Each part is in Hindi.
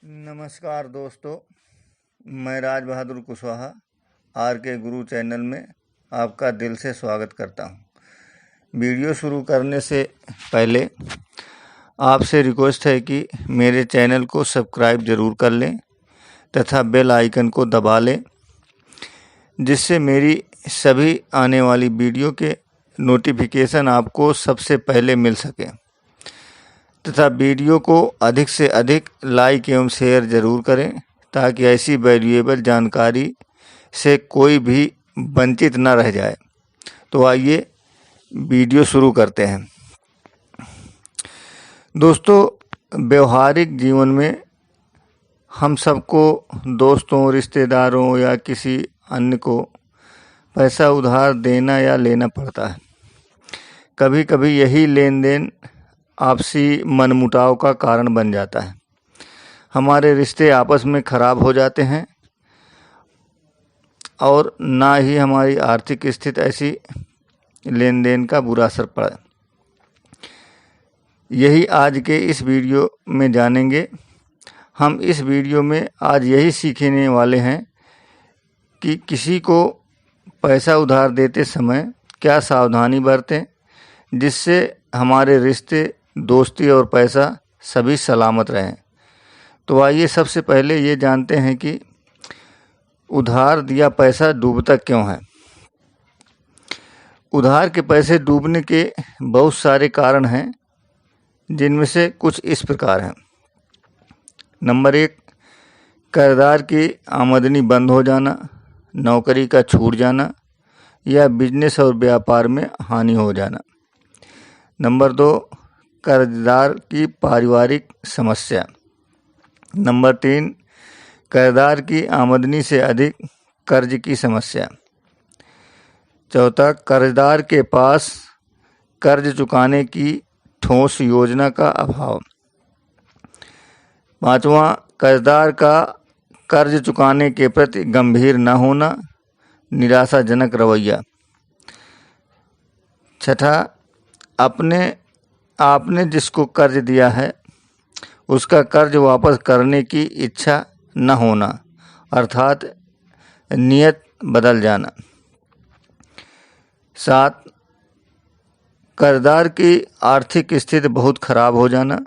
नमस्कार दोस्तों, मैं राज बहादुर कुशवाहा आर के गुरु चैनल में आपका दिल से स्वागत करता हूं। वीडियो शुरू करने से पहले आपसे रिक्वेस्ट है कि मेरे चैनल को सब्सक्राइब ज़रूर कर लें तथा बेल आइकन को दबा लें, जिससे मेरी सभी आने वाली वीडियो के नोटिफिकेशन आपको सबसे पहले मिल सके तथा वीडियो को अधिक से अधिक लाइक एवं शेयर ज़रूर करें ताकि ऐसी वैल्यूएबल जानकारी से कोई भी वंचित न रह जाए। तो आइए वीडियो शुरू करते हैं। दोस्तों, व्यवहारिक जीवन में हम सबको दोस्तों, रिश्तेदारों या किसी अन्य को पैसा उधार देना या लेना पड़ता है। कभी कभी यही लेन देन आपसी मनमुटाव का कारण बन जाता है। हमारे रिश्ते आपस में खराब हो जाते हैं और ना ही हमारी आर्थिक स्थिति ऐसी लेन देन का बुरा असर पड़ा। यही आज के इस वीडियो में जानेंगे। हम इस वीडियो में आज यही सीखने वाले हैं कि किसी को पैसा उधार देते समय क्या सावधानी बरतें जिससे हमारे रिश्ते, दोस्ती और पैसा सभी सलामत रहें। तो आइए सबसे पहले ये जानते हैं कि उधार दिया पैसा डूबता क्यों है। उधार के पैसे डूबने के बहुत सारे कारण हैं, जिनमें से कुछ इस प्रकार हैं। नंबर 1, कर्जदार की आमदनी बंद हो जाना, नौकरी का छूट जाना या बिजनेस और व्यापार में हानि हो जाना। नंबर 2, कर्जदार की पारिवारिक समस्या। नंबर 3, कर्जदार की आमदनी से अधिक कर्ज की समस्या। चौथा, कर्जदार के पास कर्ज चुकाने की ठोस योजना का अभाव। पांचवा, कर्जदार का कर्ज चुकाने के प्रति गंभीर न होना, निराशाजनक रवैया। छठा, आपने जिसको कर्ज दिया है उसका कर्ज वापस करने की इच्छा न होना, अर्थात नियत बदल जाना। 7, कर्जदार की आर्थिक स्थिति बहुत खराब हो जाना।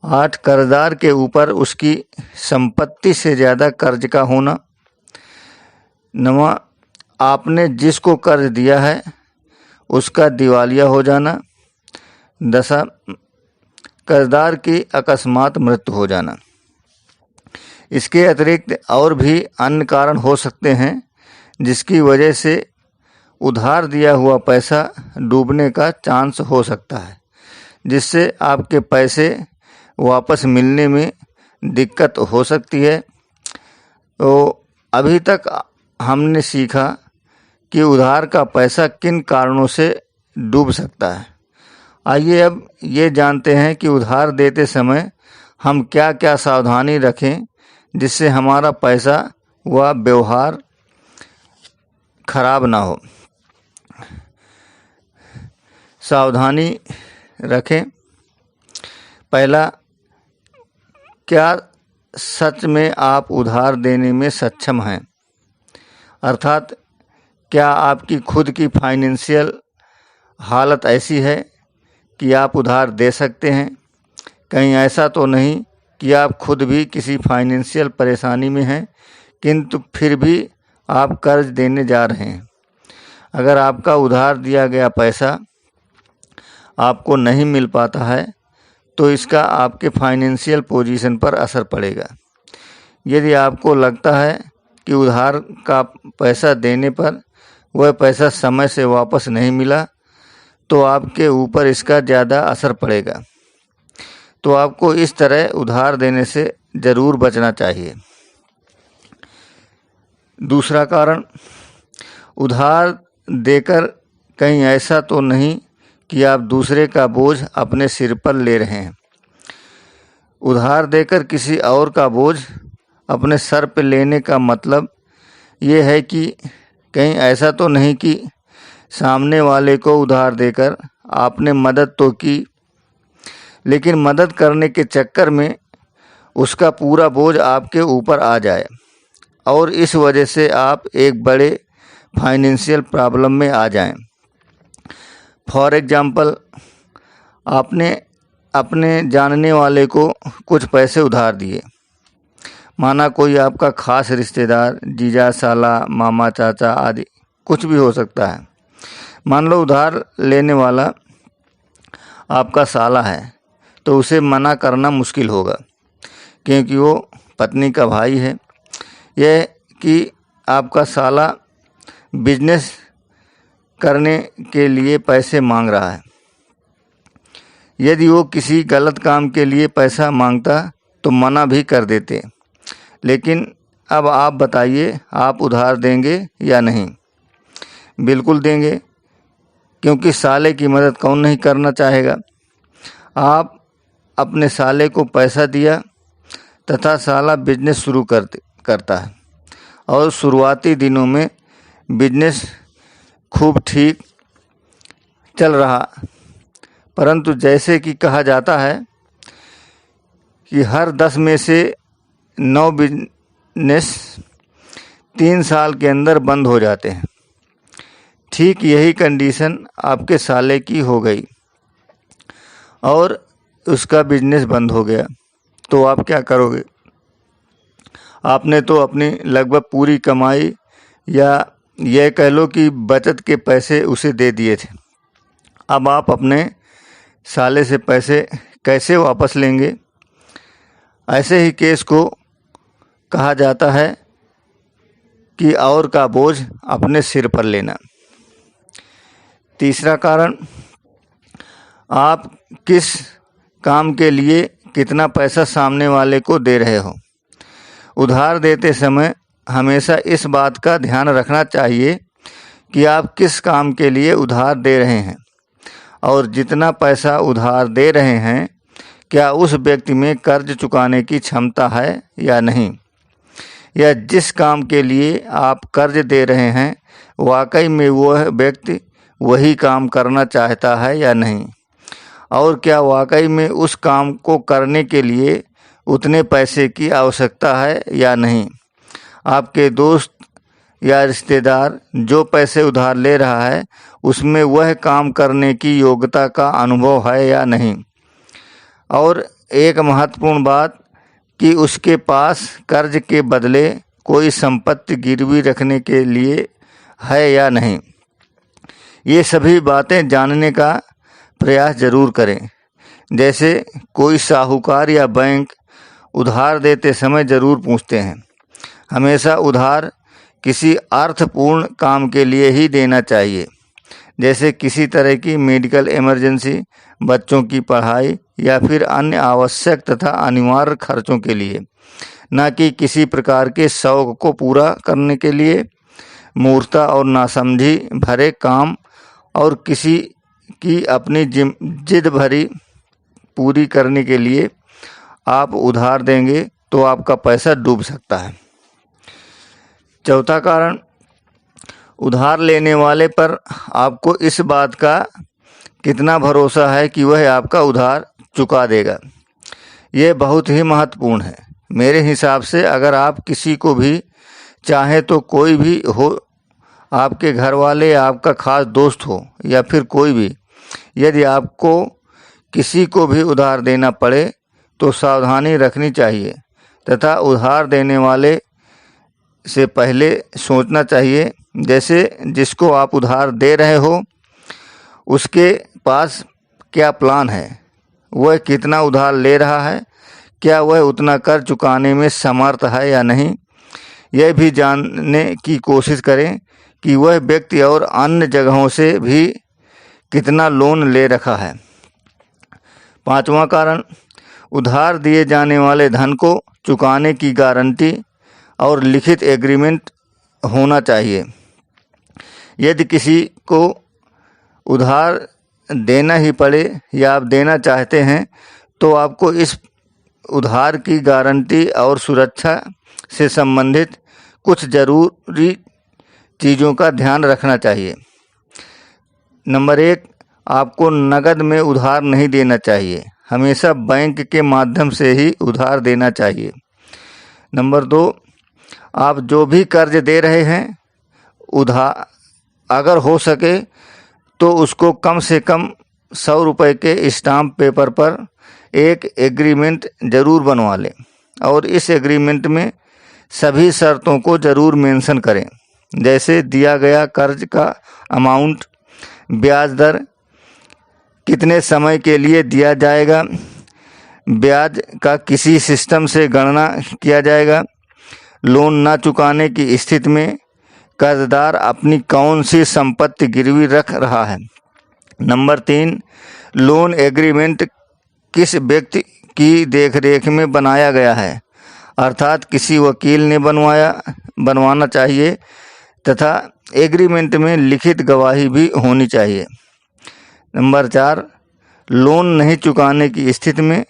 8, कर्जदार के ऊपर उसकी संपत्ति से ज़्यादा कर्ज का होना। 9, आपने जिसको कर्ज दिया है उसका दिवालिया हो जाना। 10, कर्जदार की अकस्मात मृत्यु हो जाना। इसके अतिरिक्त और भी अन्य कारण हो सकते हैं जिसकी वजह से उधार दिया हुआ पैसा डूबने का चांस हो सकता है, जिससे आपके पैसे वापस मिलने में दिक्कत हो सकती है। तो अभी तक हमने सीखा कि उधार का पैसा किन कारणों से डूब सकता है। आइए अब ये जानते हैं कि उधार देते समय हम क्या क्या सावधानी रखें जिससे हमारा पैसा व व्यवहार खराब ना हो। सावधानी रखें। पहला, क्या सच में आप उधार देने में सक्षम हैं, अर्थात क्या आपकी खुद की फाइनेंशियल हालत ऐसी है कि आप उधार दे सकते हैं। कहीं ऐसा तो नहीं कि आप खुद भी किसी फाइनेंशियल परेशानी में हैं किंतु फिर भी आप कर्ज देने जा रहे हैं। अगर आपका उधार दिया गया पैसा आपको नहीं मिल पाता है तो इसका आपके फाइनेंशियल पोजीशन पर असर पड़ेगा। यदि आपको लगता है कि उधार का पैसा देने पर वह पैसा समय से वापस नहीं मिला तो आपके ऊपर इसका ज़्यादा असर पड़ेगा। तो आपको इस तरह उधार देने से ज़रूर बचना चाहिए। दूसरा कारण, उधार देकर कहीं ऐसा तो नहीं कि आप दूसरे का बोझ अपने सिर पर ले रहे हैं। उधार देकर किसी और का बोझ अपने सर पर लेने का मतलब ये है कि कहीं ऐसा तो नहीं कि सामने वाले को उधार देकर आपने मदद तो की, लेकिन मदद करने के चक्कर में उसका पूरा बोझ आपके ऊपर आ जाए और इस वजह से आप एक बड़े फाइनेंशियल प्रॉब्लम में आ जाएं। फॉर एग्ज़ाम्पल, आपने अपने जानने वाले को कुछ पैसे उधार दिए, माना कोई आपका खास रिश्तेदार, जीजा, साला, मामा, चाचा आदि कुछ भी हो सकता है। मान लो उधार लेने वाला आपका साला है, तो उसे मना करना मुश्किल होगा क्योंकि वो पत्नी का भाई है। यह कि आपका साला बिजनेस करने के लिए पैसे मांग रहा है। यदि वो किसी गलत काम के लिए पैसा मांगता तो मना भी कर देते। लेकिन अब आप बताइए, आप उधार देंगे या नहीं? बिल्कुल देंगे, क्योंकि साले की मदद कौन नहीं करना चाहेगा। आप अपने साले को पैसा दिया तथा साला बिजनेस शुरू करता है और शुरुआती दिनों में बिजनेस खूब ठीक चल रहा, परंतु जैसे कि कहा जाता है कि हर 10 में से 9 बिजनेस 3 साल के अंदर बंद हो जाते हैं। ठीक यही कंडीशन आपके साले की हो गई और उसका बिजनेस बंद हो गया, तो आप क्या करोगे? आपने तो अपनी लगभग पूरी कमाई या यह कह लो कि बचत के पैसे उसे दे दिए थे। अब आप अपने साले से पैसे कैसे वापस लेंगे? ऐसे ही केस को कहा जाता है कि और का बोझ अपने सिर पर लेना। तीसरा कारण, आप किस काम के लिए कितना पैसा सामने वाले को दे रहे हो। उधार देते समय हमेशा इस बात का ध्यान रखना चाहिए कि आप किस काम के लिए उधार दे रहे हैं और जितना पैसा उधार दे रहे हैं क्या उस व्यक्ति में कर्ज चुकाने की क्षमता है या नहीं, या जिस काम के लिए आप कर्ज दे रहे हैं वाकई में वह व्यक्ति वही काम करना चाहता है या नहीं, और क्या वाकई में उस काम को करने के लिए उतने पैसे की आवश्यकता है या नहीं। आपके दोस्त या रिश्तेदार जो पैसे उधार ले रहा है उसमें वह काम करने की योग्यता का अनुभव है या नहीं, और एक महत्वपूर्ण बात कि उसके पास कर्ज के बदले कोई संपत्ति गिरवी रखने के लिए है या नहीं। ये सभी बातें जानने का प्रयास जरूर करें। जैसे कोई साहूकार या बैंक उधार देते समय ज़रूर पूछते हैं। हमेशा उधार किसी अर्थपूर्ण काम के लिए ही देना चाहिए, जैसे किसी तरह की मेडिकल इमरजेंसी, बच्चों की पढ़ाई या फिर अन्य आवश्यक तथा अनिवार्य खर्चों के लिए, न कि किसी प्रकार के शौक को पूरा करने के लिए, मूर्खता और नासमझी भरे काम और किसी की अपनी जिद भरी पूरी करने के लिए आप उधार देंगे तो आपका पैसा डूब सकता है। चौथा कारण, उधार लेने वाले पर आपको इस बात का कितना भरोसा है कि वह आपका उधार चुका देगा। यह बहुत ही महत्वपूर्ण है। मेरे हिसाब से अगर आप किसी को भी चाहे तो कोई भी हो, आपके घर वाले, आपका खास दोस्त हो या फिर कोई भी, यदि आपको किसी को भी उधार देना पड़े तो सावधानी रखनी चाहिए तथा उधार देने वाले से पहले सोचना चाहिए जैसे जिसको आप उधार दे रहे हो उसके पास क्या प्लान है, वह कितना उधार ले रहा है, क्या वह उतना कर चुकाने में समर्थ है या नहीं। यह भी जानने की कोशिश करें कि वह व्यक्ति और अन्य जगहों से भी कितना लोन ले रखा है। पांचवा कारण, उधार दिए जाने वाले धन को चुकाने की गारंटी और लिखित एग्रीमेंट होना चाहिए। यदि किसी को उधार देना ही पड़े या आप देना चाहते हैं तो आपको इस उधार की गारंटी और सुरक्षा से संबंधित कुछ ज़रूरी चीज़ों का ध्यान रखना चाहिए। नंबर 1, आपको नकद में उधार नहीं देना चाहिए। हमेशा बैंक के माध्यम से ही उधार देना चाहिए। नंबर 2, आप जो भी कर्ज दे रहे हैं उधार, अगर हो सके तो उसको कम से कम 100 रुपये के स्टाम्प पेपर पर एक एग्रीमेंट ज़रूर बनवा लें और इस एग्रीमेंट में सभी शर्तों को ज़रूर मेंशन करें, जैसे दिया गया कर्ज का अमाउंट, ब्याज दर, कितने समय के लिए दिया जाएगा, ब्याज का किसी सिस्टम से गणना किया जाएगा, लोन न चुकाने की स्थिति में कर्जदार अपनी कौन सी संपत्ति गिरवी रख रहा है। नंबर 3, लोन एग्रीमेंट किस व्यक्ति की देखरेख में बनाया गया है, अर्थात किसी वकील ने बनवाना चाहिए तथा एग्रीमेंट में लिखित गवाही भी होनी चाहिए। नंबर 4, लोन नहीं चुकाने की स्थिति में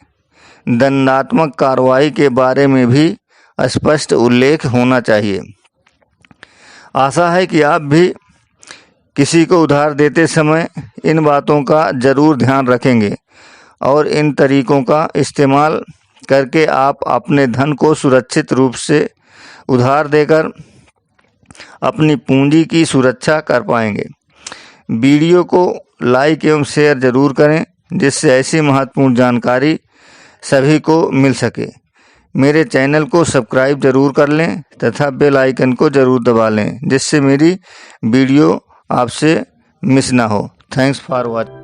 दंडात्मक कार्रवाई के बारे में भी स्पष्ट उल्लेख होना चाहिए। आशा है कि आप भी किसी को उधार देते समय इन बातों का ज़रूर ध्यान रखेंगे और इन तरीकों का इस्तेमाल करके आप अपने धन को सुरक्षित रूप से उधार देकर अपनी पूंजी की सुरक्षा कर पाएंगे। वीडियो को लाइक एवं शेयर ज़रूर करें, जिससे ऐसी महत्वपूर्ण जानकारी सभी को मिल सके। मेरे चैनल को सब्सक्राइब ज़रूर कर लें तथा बेल आइकन को ज़रूर दबा लें, जिससे मेरी वीडियो आपसे मिस ना हो। Thanks for watching.